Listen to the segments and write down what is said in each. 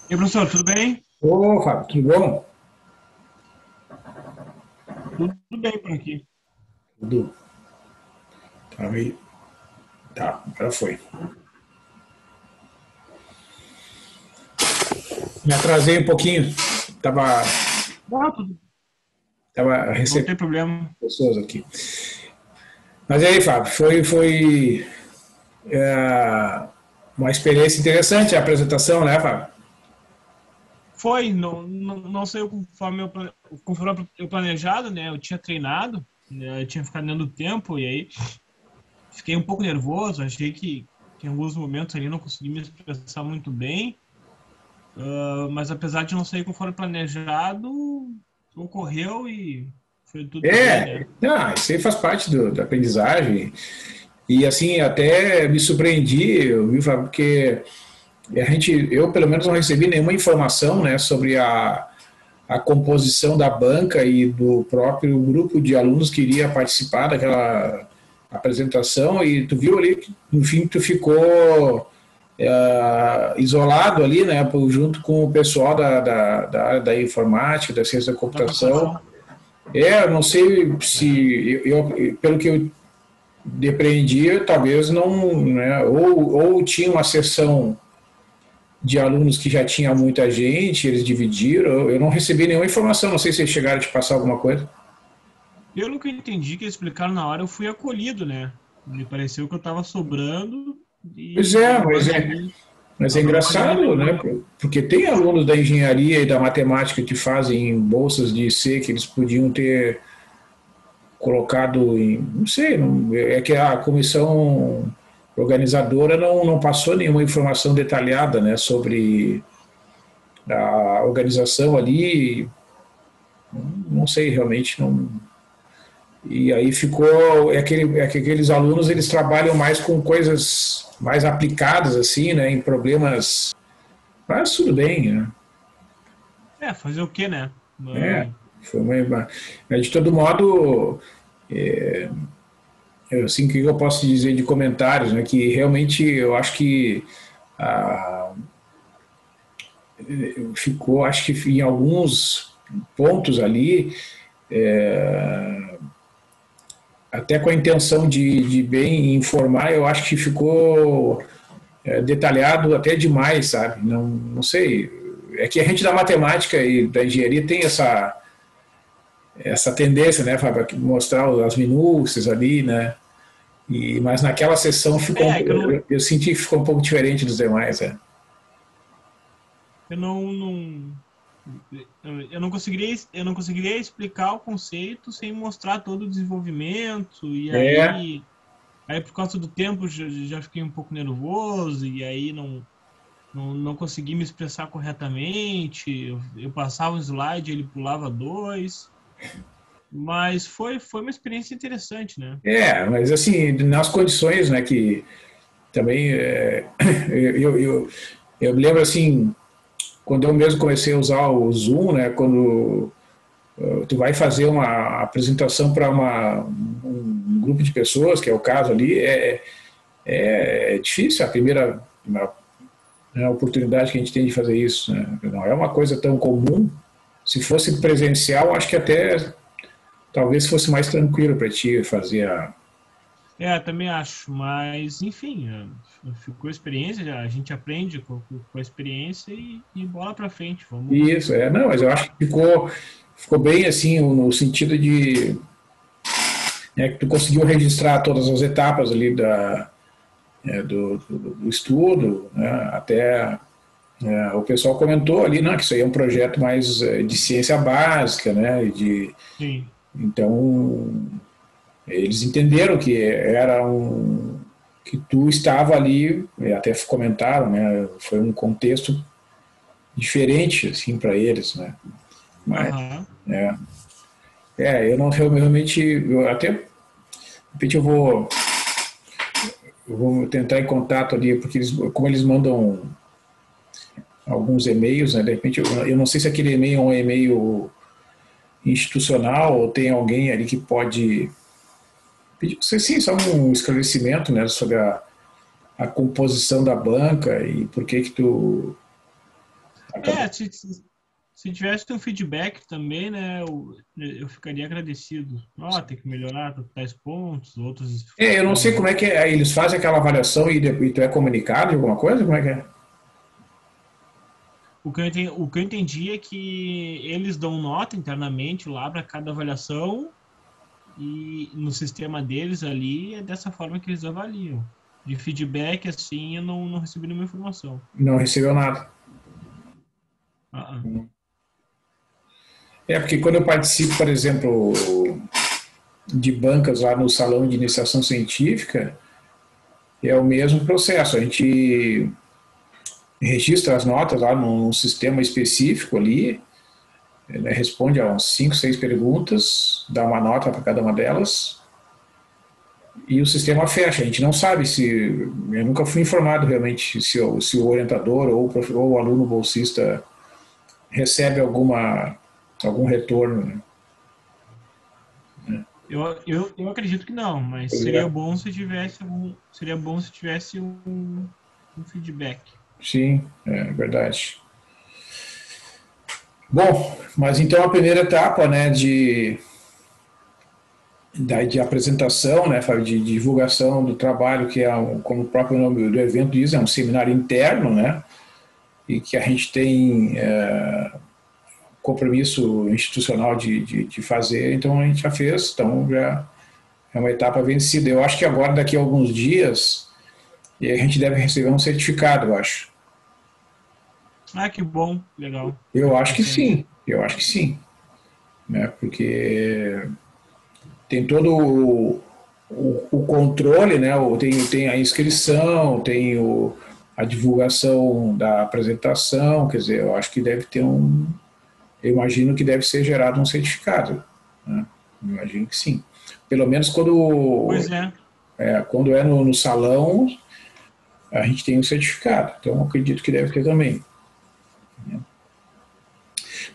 E aí, professor, tudo bem? Ô, Fábio, tudo bom? Tudo bem por aqui. Tudo. Tava aí. Tá, agora foi. Me atrasei um pouquinho. Tava, Ah, tudo, tava não recebendo tem problema. pessoas aqui. Mas e aí, Fábio, foi uma experiência interessante a apresentação, né, Fábio? Foi, não saiu conforme eu planejado, né? Eu tinha treinado, né? Eu tinha ficado dentro do tempo, e aí fiquei um pouco nervoso. Achei que em alguns momentos ali não consegui me expressar muito bem. Mas apesar de não sair conforme planejado, ocorreu e foi tudo bem, né? Não, isso aí faz parte da aprendizagem. E assim, até me surpreendi, viu, Fábio, porque eu pelo menos não recebi nenhuma informação, né, sobre a composição da banca e do próprio grupo de alunos que iria participar daquela apresentação, e tu viu ali que no fim tu ficou isolado ali, né, junto com o pessoal da área da informática, da ciência da Da computação. computação. Eu não sei É. se, pelo que eu depreendi, talvez não, né, ou tinha uma sessão de alunos que já tinha muita gente, eles dividiram. Eu não recebi nenhuma informação, não sei se eles chegaram a te passar alguma coisa. Pelo que eu entendi que eles explicaram na hora, eu fui acolhido, né? Me pareceu que eu estava sobrando Pois e é, a maioria, mas a é maioria engraçado, né? levou. Porque tem alunos da engenharia e da matemática que fazem bolsas de IC que eles podiam ter colocado em, não sei, é que a comissão organizadora não passou nenhuma informação detalhada, né, sobre a organização ali. Não sei realmente, não. E aí ficou, é que aqueles alunos eles trabalham mais com coisas mais aplicadas assim, né, em problemas, mas tudo bem, né? É, fazer o quê, né? É, foi de todo modo, assim, o que eu posso dizer de comentários, né, que realmente eu acho que ah, ficou, acho que em alguns pontos ali, até com a intenção de bem informar, eu acho que ficou detalhado até demais, sabe? Não sei. É que a gente da matemática e da engenharia tem essa tendência, né, Fábio, mostrar as minúcias ali, né? Mas naquela sessão É, que eu senti que ficou um pouco diferente dos demais, é. eu eu não conseguiria explicar o conceito sem mostrar todo o desenvolvimento, e É, aí por causa do tempo já fiquei um pouco nervoso, e aí não consegui me expressar corretamente. Eu passava um slide, ele pulava dois. Mas foi uma experiência interessante, né? mas assim, nas condições, né, que também eu, eu, eu me lembro assim, quando eu mesmo comecei a usar o Zoom, né, quando tu vai fazer uma apresentação para um grupo de pessoas, que é o caso ali, é difícil a primeira oportunidade que a gente tem de fazer isso. Né? Não é uma coisa tão comum. Se fosse presencial, acho que até talvez fosse mais tranquilo para ti fazer a. É, também acho, mas enfim, ficou a experiência, a gente aprende com a experiência e bola pra frente, vamos. Isso, não, mas eu acho que ficou bem assim, no sentido de que tu conseguiu registrar todas as etapas ali do estudo, né, até o pessoal comentou ali, né, que isso aí é um projeto mais de ciência básica, né, Sim. então eles entenderam que era que tu estava ali, até comentaram, né, foi um contexto diferente assim para eles, né, mas Aham. eu não realmente, eu até de repente eu vou tentar em contato ali, porque como eles mandam alguns e-mails, né, de repente eu não sei se aquele e-mail é um e-mail institucional ou tem alguém ali que pode pedir, sim, só um esclarecimento, né, sobre a composição da banca e por que que tu É, se tivesse um feedback também, né, eu ficaria agradecido. Ó, tem que melhorar tais pontos, outros Eu não sei podem. como é que é. Eles fazem aquela avaliação e tu é comunicado de alguma coisa? Como é que é? O que eu entendi é que eles dão nota internamente lá para cada avaliação e no sistema deles ali é dessa forma que eles avaliam. De feedback, assim, eu não recebi nenhuma informação. Não recebeu nada. Ah, ah. Porque quando eu participo, por exemplo, de bancas lá no salão de iniciação científica, é o mesmo processo. A gente registra as notas lá num sistema específico ali, né, responde a uns 5, 6 perguntas, dá uma nota para cada uma delas e o sistema fecha. A gente não sabe se. Eu nunca fui informado realmente se o orientador ou o aluno bolsista recebe algum retorno. Né? Eu acredito que não, mas Pois é. seria bom se tivesse um feedback. Sim, é verdade. Bom, mas então a primeira etapa, né, de apresentação, né, de divulgação do trabalho, que é, como o próprio nome do evento diz, é um seminário interno, né, e que a gente tem compromisso institucional de fazer, então a gente já fez, então já é uma etapa vencida. Eu acho que agora, daqui a alguns dias, a gente deve receber um certificado, eu acho. Ah, que bom, legal. Fico Eu acho que contente. sim, eu acho que sim, né, porque tem todo o controle, né? Tem a inscrição, tem a divulgação da apresentação, quer dizer, eu acho que deve ter eu imagino que deve ser gerado um certificado, né? Eu imagino que sim. Pelo menos Pois é. quando é no salão, a gente tem um certificado, então eu acredito que deve ter também.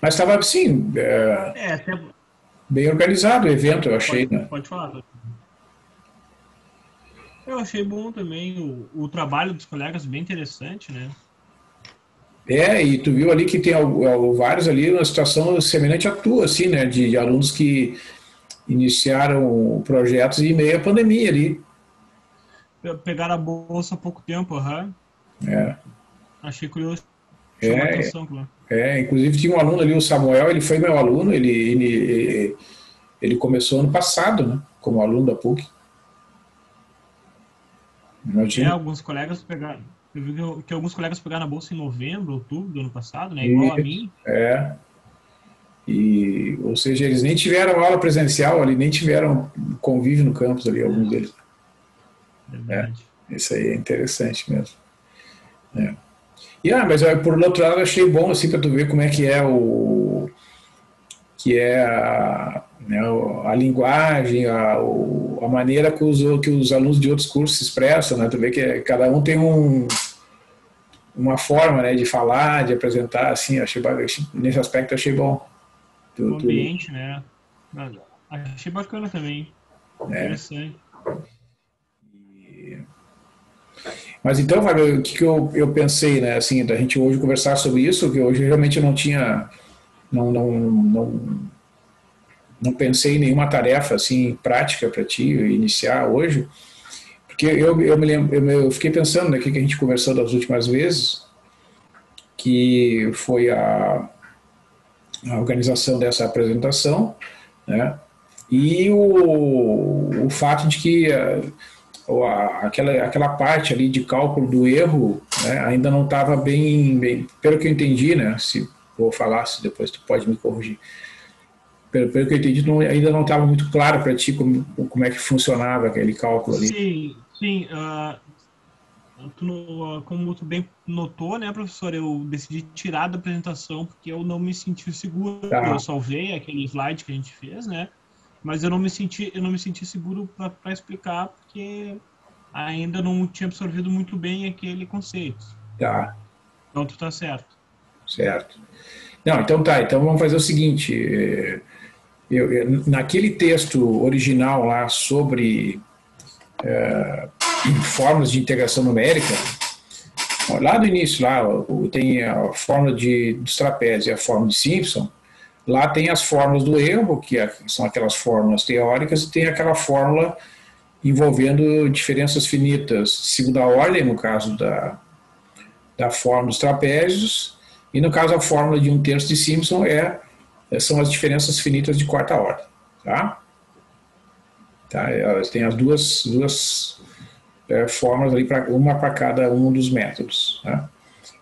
Mas estava, assim, Até bem organizado o evento, eu achei, né? pode falar. Eu achei bom também o trabalho dos colegas, bem interessante, né? E tu viu ali que tem vários ali numa situação semelhante à tua, assim, né? De alunos que iniciaram projetos em meio à pandemia ali. Pegaram a bolsa há pouco tempo, aham. É, Achei curioso, chamou a é, atenção, claro. inclusive tinha um aluno ali, o Samuel, ele foi meu aluno, ele começou ano passado, né? Como aluno da PUC. Imagina. Alguns colegas pegaram. Eu vi que alguns colegas pegaram a bolsa em novembro, outubro do ano passado, né? Igual a Isso, mim. ou seja, eles nem tiveram aula presencial ali, nem tiveram convívio no campus ali, alguns É, deles. verdade. Isso aí é interessante mesmo. É. Mas por outro lado eu achei bom assim para tu ver como é que é né, a linguagem, a maneira que os alunos de outros cursos se expressam, né? Tu vê que cada um tem uma forma, né, de falar, de apresentar, assim, nesse aspecto eu achei bom. O ambiente, né? Achei bacana também. Interessante. Mas então, Fábio, o que eu pensei, né, assim, da gente hoje conversar sobre isso, que hoje realmente eu não tinha, não pensei em nenhuma tarefa assim prática para ti iniciar hoje, porque eu me lembro, eu fiquei pensando naquilo que a gente conversou das últimas vezes, que foi a organização dessa apresentação, né? E o fato de que aquela parte ali de cálculo do erro, né, ainda não estava bem, pelo que eu entendi, né? Se vou falar, se depois tu pode me corrigir. Pelo que eu entendi, ainda não estava muito claro para ti como é que funcionava aquele cálculo ali. Sim, sim. Como tu bem notou, né, professor, eu decidi tirar da apresentação porque eu não me senti seguro. Eu Tá, salvei aquele slide que a gente fez, né? Mas eu não me senti seguro para explicar porque ainda não tinha absorvido muito bem aquele conceito. tá, Então tu tá certo. certo. Não, então tá, então vamos fazer o seguinte, naquele texto original lá sobre fórmulas de integração numérica, Lá do início, lá tem a fórmula dos trapézios e a fórmula de Simpson. Lá tem as fórmulas do erro, que são aquelas fórmulas teóricas, e tem aquela fórmula envolvendo diferenças finitas de segunda ordem, no caso da fórmula dos trapézios, e no caso a fórmula de 1/3 de Simpson são as diferenças finitas de quarta ordem. Tá? Tem as duas fórmulas ali, uma para cada um dos métodos. Tá?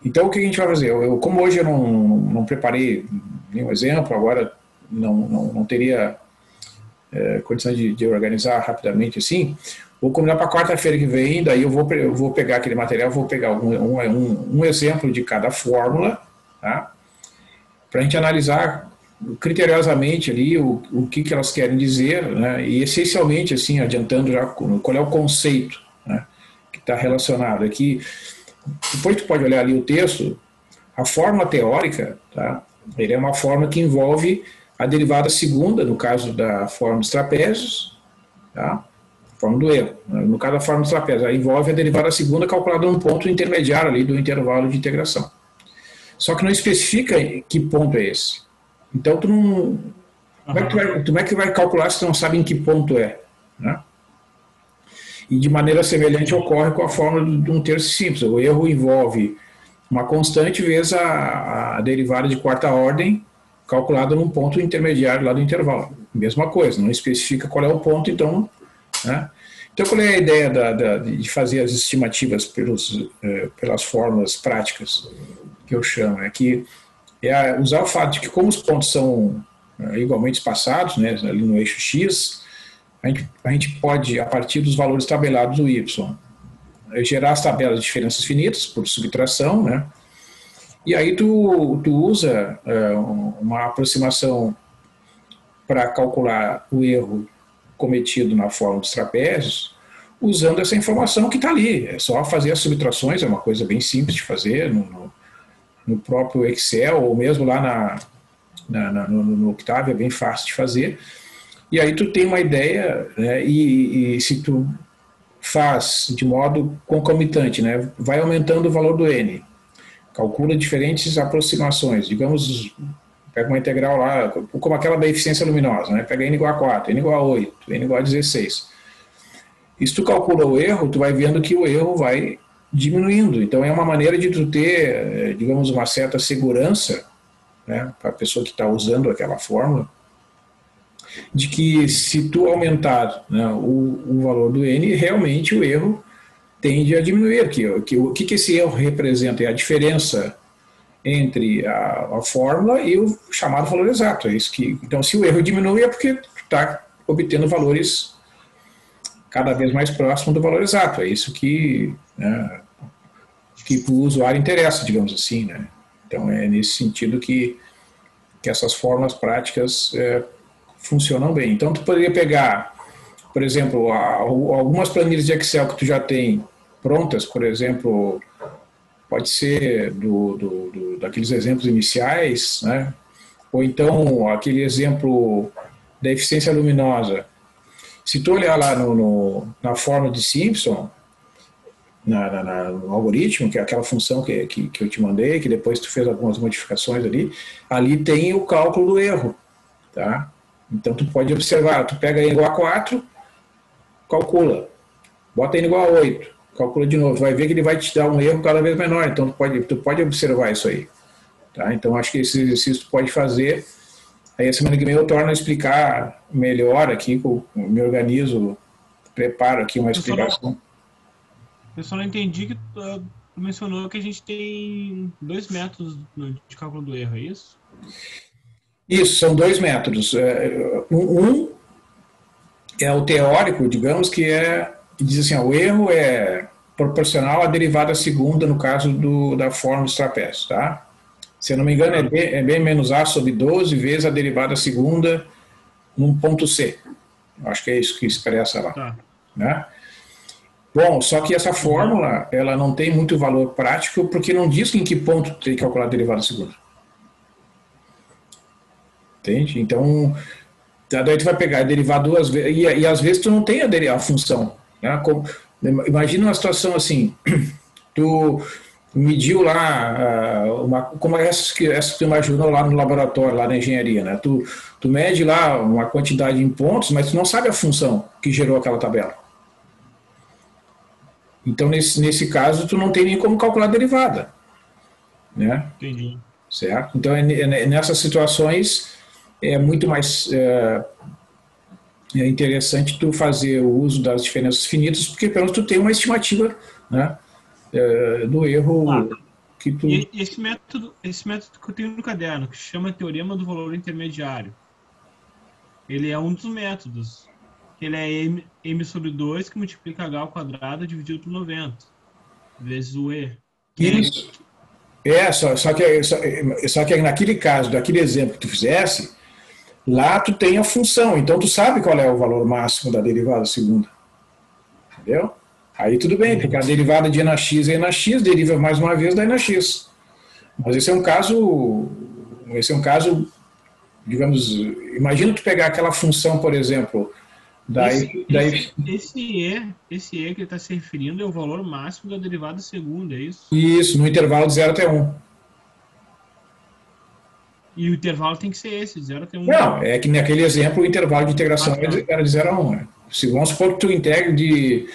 Então, o que a gente vai fazer? Como hoje eu não preparei nenhum exemplo, agora não teria condição de organizar rapidamente assim, vou combinar para quarta-feira que vem, daí eu vou pegar aquele material, vou pegar um exemplo de cada fórmula, tá? Para a gente analisar criteriosamente ali o que elas querem dizer, né? E essencialmente, assim, adiantando já qual é o conceito, né, que está relacionado aqui. Depois tu pode olhar ali o texto, a fórmula teórica, tá? Ele é uma fórmula que envolve a derivada segunda, no caso da fórmula dos trapézios, tá? Fórmula do erro. No caso da fórmula dos trapézios, ela envolve a derivada segunda calculada num ponto intermediário ali do intervalo de integração. Só que não especifica que ponto é esse. Então, tu não... Como é que tu vai calcular se tu não sabe em que ponto é? Né? E de maneira semelhante ocorre com a fórmula de 1/3 simples. O erro envolve uma constante vezes a derivada de quarta ordem calculada num ponto intermediário lá do intervalo. Mesma coisa, não especifica qual é o ponto, então... Né? Então, qual é a ideia de fazer as estimativas pelas fórmulas práticas, que eu chamo? Que é usar o fato de que, como os pontos são igualmente espaçados, né, ali no eixo X, a gente pode, a partir dos valores tabelados do Y, gerar as tabelas de diferenças finitas por subtração, né? E aí tu usa uma aproximação para calcular o erro cometido na fórmula dos trapézios, usando essa informação que está ali. É só fazer as subtrações, é uma coisa bem simples de fazer no próprio Excel, ou mesmo lá no Octave, é bem fácil de fazer. E aí tu tem uma ideia, né, e se tu faz de modo concomitante, né, vai aumentando o valor do N, calcula diferentes aproximações, digamos, pega uma integral lá, como aquela da eficiência luminosa, né, pega N igual a 4, N igual a 8, N igual a 16. E se tu calcula o erro, tu vai vendo que o erro vai diminuindo. Então é uma maneira de tu ter, digamos, uma certa segurança, né, para a pessoa que está usando aquela fórmula, de que se tu aumentar, né, o valor do N, realmente o erro tende a diminuir. O que esse erro representa? É a diferença entre a fórmula e o chamado valor exato. É isso que, então, se o erro diminui, é porque tu está obtendo valores cada vez mais próximos do valor exato. É isso que, né, que o usuário interessa, digamos assim, né? Então, é nesse sentido que essas fórmulas práticas funcionam bem. Então, tu poderia pegar, por exemplo, algumas planilhas de Excel que tu já tem prontas, por exemplo, pode ser daqueles exemplos iniciais, né? Ou então aquele exemplo da eficiência luminosa. Se tu olhar lá na fórmula de Simpson, no algoritmo, que é aquela função que eu te mandei, que depois tu fez algumas modificações ali tem o cálculo do erro, tá? Então tu pode observar, tu pega N igual a 4, calcula, bota N igual a 8, calcula de novo, vai ver que ele vai te dar um erro cada vez menor, então tu pode observar isso aí, tá? Então acho que esse exercício tu pode fazer, aí a semana que vem eu torno a explicar melhor aqui, me organizo, preparo aqui uma explicação. Eu só não entendi que tu mencionou que a gente tem 2 métodos de cálculo do erro, é isso? Isso, são 2 métodos. Um é o teórico, digamos, que diz assim, o erro é proporcional à derivada segunda, no caso da fórmula dos trapézios, tá? Se eu não me engano, é B menos A sobre 12 vezes a derivada segunda num ponto C. Acho que é isso que expressa lá. Tá. Né? Bom, só que essa fórmula, ela não tem muito valor prático, porque não diz em que ponto tem que calcular a derivada segunda. Entende? Então, daí tu vai pegar e derivar 2 vezes, e às vezes tu não tem a função. Né? Imagina uma situação assim, tu mediu lá, como é essa que tu imaginou lá no laboratório, lá na engenharia, né? Tu mede lá uma quantidade em pontos, mas tu não sabe a função que gerou aquela tabela. Então, nesse caso, tu não tem nem como calcular a derivada, né? Entendi. Certo? Então, nessas situações, é muito mais interessante tu fazer o uso das diferenças finitas, porque pelo menos tu tem uma estimativa, né, do erro que tu... E esse método que eu tenho no caderno, que se chama Teorema do Valor Intermediário, ele é um dos métodos. Ele é m sobre 2 que multiplica h ao quadrado dividido por 90, vezes o e. Isso. Só que naquele caso, daquele exemplo que tu fizesse, lá tu tem a função, então tu sabe qual é o valor máximo da derivada segunda. Entendeu? Aí tudo bem, porque a derivada de e na x deriva mais uma vez da e na x. Mas esse é um caso, digamos, imagina tu pegar aquela função, por exemplo, esse e que ele está se referindo é o valor máximo da derivada segunda, é isso? Isso, no intervalo de 0 até 1. E o intervalo tem que ser esse, de 0 até 1. Não, é que naquele exemplo o intervalo de integração era de 0 a 1. Né? Vamos supor que tu integre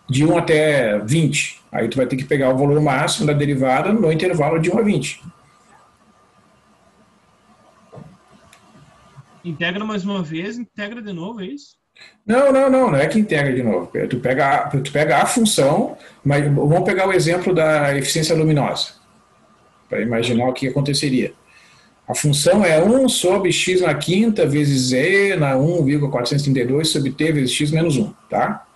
de 1 até 20. Aí tu vai ter que pegar o valor máximo da derivada no intervalo de 1 a 20. Integra mais uma vez, integra de novo, é isso? Não é que integra de novo. Tu pega a função, mas vamos pegar o exemplo da eficiência luminosa, para imaginar o que aconteceria. A função é 1 sobre x na quinta vezes e na 1,432 sobre t vezes x menos 1, tá?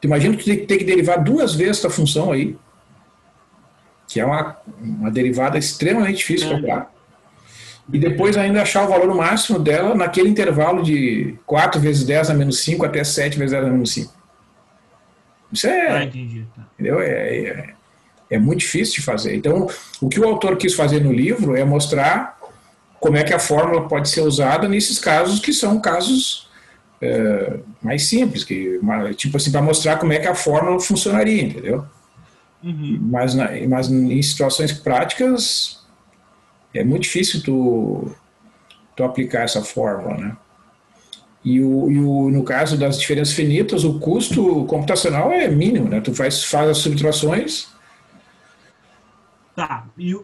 Tu imagina que tu tem que derivar duas vezes essa função aí, que é uma derivada extremamente difícil de calcular. E depois ainda achar o valor máximo dela naquele intervalo de 4 vezes 10 a menos 5 até 7 vezes 10 a menos 5. Isso entendi. Entendeu? É muito difícil de fazer. Então, o que o autor quis fazer no livro é mostrar como é que a fórmula pode ser usada nesses casos que são casos mais simples, tipo assim, para mostrar como é que a fórmula funcionaria, entendeu? Uhum. Mas em situações práticas é muito difícil tu aplicar essa fórmula, né? E no caso das diferenças finitas, o custo computacional é mínimo, né? Tu faz as subtrações. Tá, e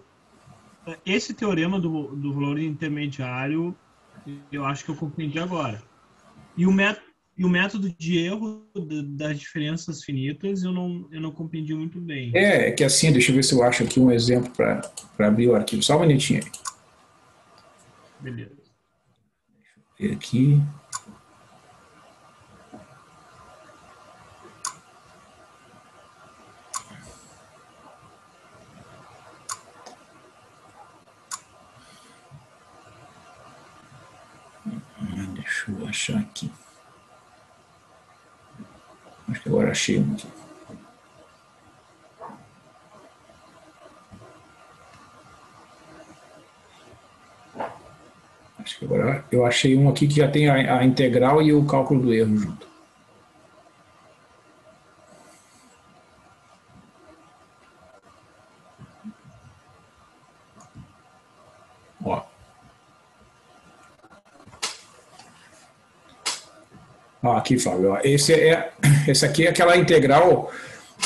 esse teorema do valor intermediário, eu acho que eu compreendi agora. E o método de erro das diferenças finitas, eu não compreendi muito bem. É que assim, deixa eu ver se eu acho aqui um exemplo para abrir o arquivo. Só um minutinho aí. Beleza. Deixa eu ver aqui. Deixa eu achar aqui. Acho que agora achei um aqui. Acho que agora eu achei um aqui que já tem a integral e o cálculo do erro junto. Aqui, Fábio. Esse aqui é aquela integral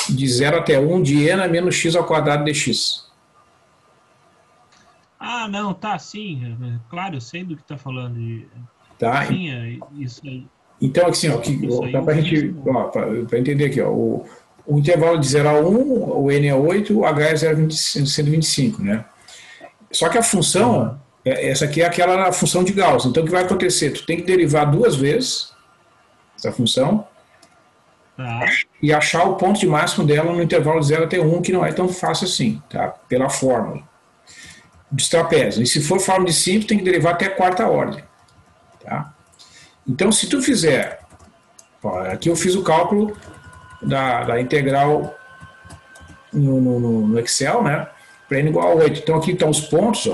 de 0 até 1 de n menos x ao quadrado dx. Ah, não, tá, sim. Claro, eu sei do que tá falando. Tá? Sim, é isso aí. Então, assim, dá pra gente, para entender aqui, o intervalo de 0 a 1, o n é 8, o h é 125, né? Só que a função, essa aqui é aquela função de Gauss. Então, o que vai acontecer? Tu tem que derivar duas vezes essa função e achar o ponto de máximo dela no intervalo de 0 até 1, que não é tão fácil assim, tá? Pela fórmula dos trapézios. E se for fórmula de simples, tem que derivar até a quarta ordem. Tá? Então, se tu fizer... aqui eu fiz o cálculo da integral no Excel, né? Para n igual a 8. Então, aqui estão os pontos,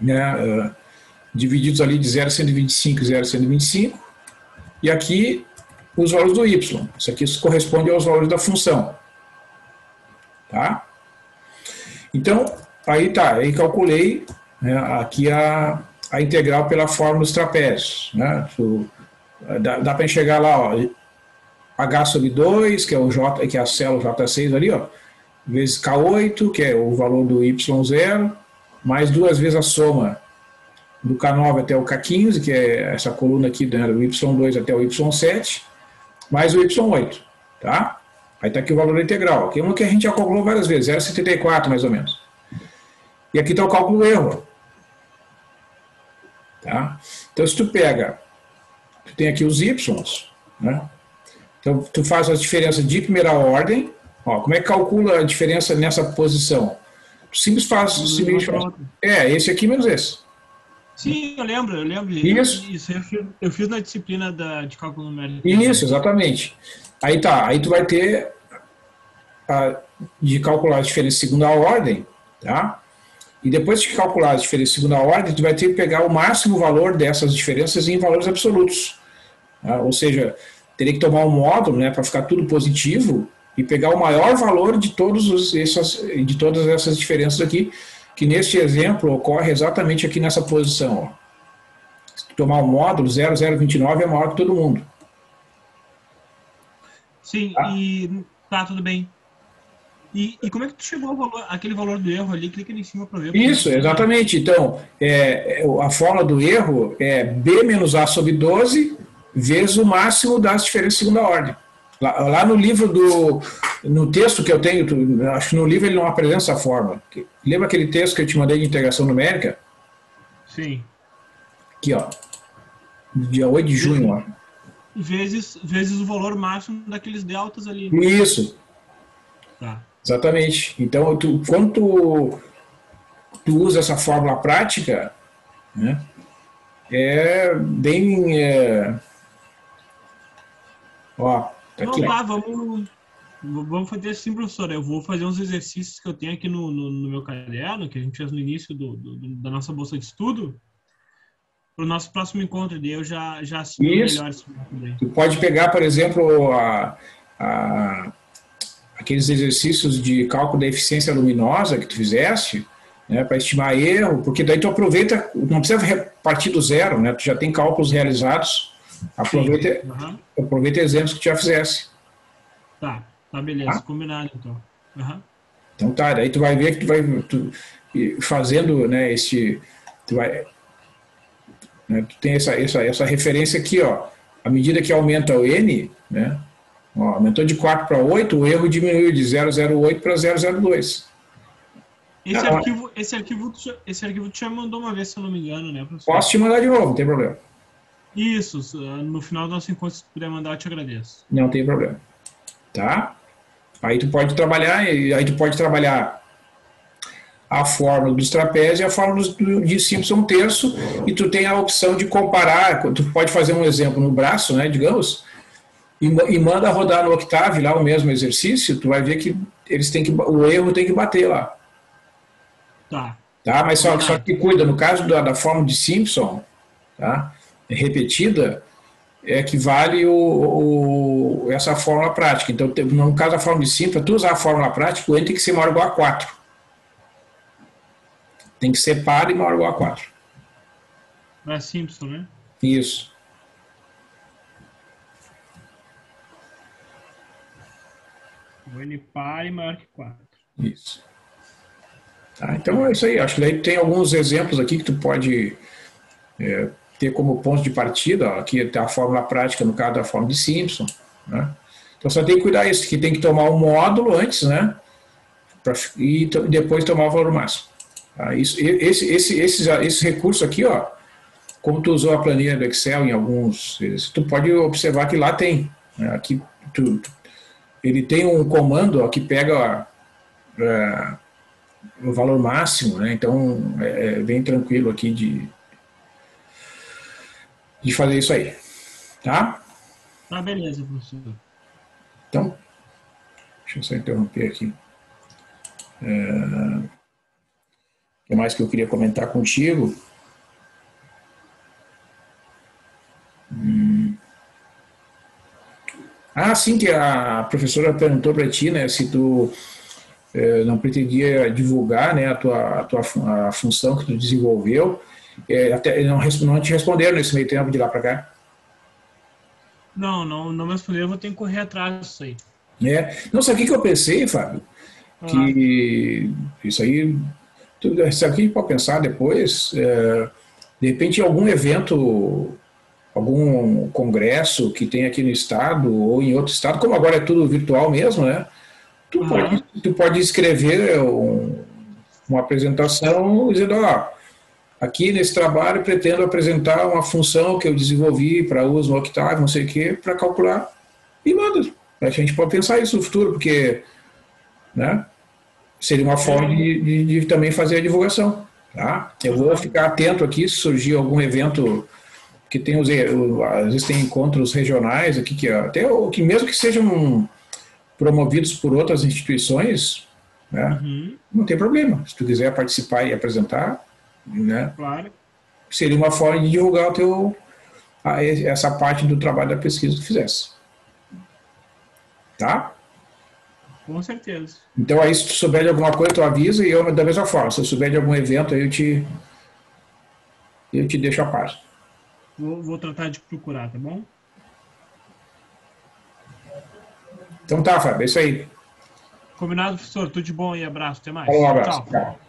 né? Divididos ali de 0 a 125 e 0 a 125. E aqui os valores do y. Isso aqui corresponde aos valores da função. tá? Então, aí tá, aí calculei, né, aqui a integral pela fórmula dos trapézios, né? Dá para enxergar lá, ó, H sobre 2, que é o J, que é a célula J6 ali, ó, vezes K8, que é o valor do Y0, mais duas vezes a soma do K9 até o K15, que é essa coluna aqui, né, do Y2 até o Y7, mais o Y8, tá? Aí está aqui o valor da integral, que é uma que a gente já calculou várias vezes, 0,74 mais ou menos. E aqui está o cálculo do erro. Tá? Então, se tu pega, tu tem aqui os Y, né? Então, tu faz as diferenças de primeira ordem. Ó, como é que calcula a diferença nessa posição? Tu simples faz, esse aqui menos esse. Sim, eu lembro. Isso. Isso eu fiz na disciplina de cálculo numérico. Isso, exatamente. Aí tá, aí tu vai ter de calcular a diferença de segunda ordem, tá? E depois de calcular a diferença de segunda ordem, tu vai ter que pegar o máximo valor dessas diferenças em valores absolutos. Tá? Ou seja, teria que tomar um módulo, né, para ficar tudo positivo e pegar o maior valor de todas essas diferenças aqui, que neste exemplo ocorre exatamente aqui nessa posição. Ó. Se tu tomar o módulo, 0,029 é maior que todo mundo. Sim, tá? Tá, tudo bem. E como é que tu chegou ao valor, aquele valor do erro ali? Clica ali em cima para ver. Isso, exatamente. Então, a fórmula do erro é B menos A sobre 12 vezes o máximo das diferenças de segunda ordem. Lá no livro no texto que eu tenho, acho que no livro ele não apresenta essa fórmula. Lembra aquele texto que eu te mandei de integração numérica? Sim. Aqui, ó. Dia 8 de junho, ó. Vezes o valor máximo daqueles deltas ali. Isso. Tá. Exatamente. Então, quando tu usa essa fórmula prática, né, é bem... ó, tá aqui. Não, tá, vamos fazer assim, professor. Eu vou fazer uns exercícios que eu tenho aqui no meu caderno, que a gente fez no início da nossa bolsa de estudo, para o nosso próximo encontro. Daí eu já assino melhor esse também. Tu pode pegar, por exemplo, aqueles exercícios de cálculo da eficiência luminosa que tu fizeste, né, para estimar erro, porque daí tu aproveita, não precisa repartir do zero, né, tu já tem cálculos realizados, aproveita exemplos que tu já fizesse. Tá, beleza, combinado então. Então tá, daí tu vai ver que fazendo, né, tu tem essa referência aqui, ó, à medida que aumenta o N, né, ó, aumentou de 4 para 8, o erro diminuiu de 0,08 para 0,02. Esse arquivo tu já mandou uma vez, se eu não me engano, né, professor? Posso te mandar de novo, não tem problema. Isso, no final do nosso encontro, se puder mandar, eu te agradeço. Não tem problema. Tá? Aí tu pode trabalhar a fórmula dos trapézios e a fórmula de Simpson terço, e tu tem a opção de comparar, tu pode fazer um exemplo no braço, né, digamos, e manda rodar no Octave lá o mesmo exercício, tu vai ver que o erro tem que bater lá. Tá? Mas só que cuida, no caso da fórmula de Simpson, tá? Repetida, é que vale essa fórmula prática. Então, no caso da fórmula de Simpson, para tu usar a fórmula prática, o N tem que ser maior ou igual a 4. Tem que ser par e maior ou igual a 4. Para Simpson, né? Isso. O N par e maior que 4. Isso. Tá, então é isso aí. Acho que daí tem alguns exemplos aqui que tu pode ter como ponto de partida. Ó, aqui está a fórmula prática no caso da fórmula de Simpson. Né? Então só tem que cuidar isso, que tem que tomar um módulo antes, né? E depois tomar o valor máximo. Tá? Esse recurso aqui, ó, como tu usou a planilha do Excel em alguns, tu pode observar que lá tem. Né? Aqui ele tem um comando, ó, que pega o valor máximo, né? Então é bem tranquilo aqui de fazer isso aí, tá? Tá, beleza, professor. Então, deixa eu só interromper aqui. O que mais que eu queria comentar contigo? Sim, que a professora perguntou para ti, né, se tu não pretendia divulgar, né, a função que tu desenvolveu. Até não te responderam nesse meio tempo de lá para cá. Não me respondeu, eu vou ter que correr atrás disso aí. Não, sabe o que eu pensei, Fábio? Ah, Que isso aí, sabe o que a gente pode pensar depois? De repente, algum evento, algum congresso que tem aqui no estado ou em outro estado, como agora é tudo virtual mesmo, né? Tu pode escrever uma apresentação dizendo, ó, aqui nesse trabalho pretendo apresentar uma função que eu desenvolvi para uso no Octave, não sei o quê, para calcular e manda. A gente pode pensar isso no futuro, porque, né, seria uma forma de também fazer a divulgação. Tá? Eu vou ficar atento aqui se surgir algum evento que tem às vezes tem encontros regionais aqui que até que mesmo que sejam promovidos por outras instituições, né, não tem problema. Se tu quiser participar e apresentar, né, claro. seria uma forma de divulgar essa parte do trabalho da pesquisa que tu fizesse. Tá? Com certeza. Então aí, se tu souber de alguma coisa, tu avisa e eu, da mesma forma, se eu souber de algum evento, aí eu te deixo a par. Vou tratar de procurar, tá bom? Então tá, Fábio, é isso aí. Combinado, professor. Tudo de bom e abraço. Até mais. Um abraço. Tchau. Tchau.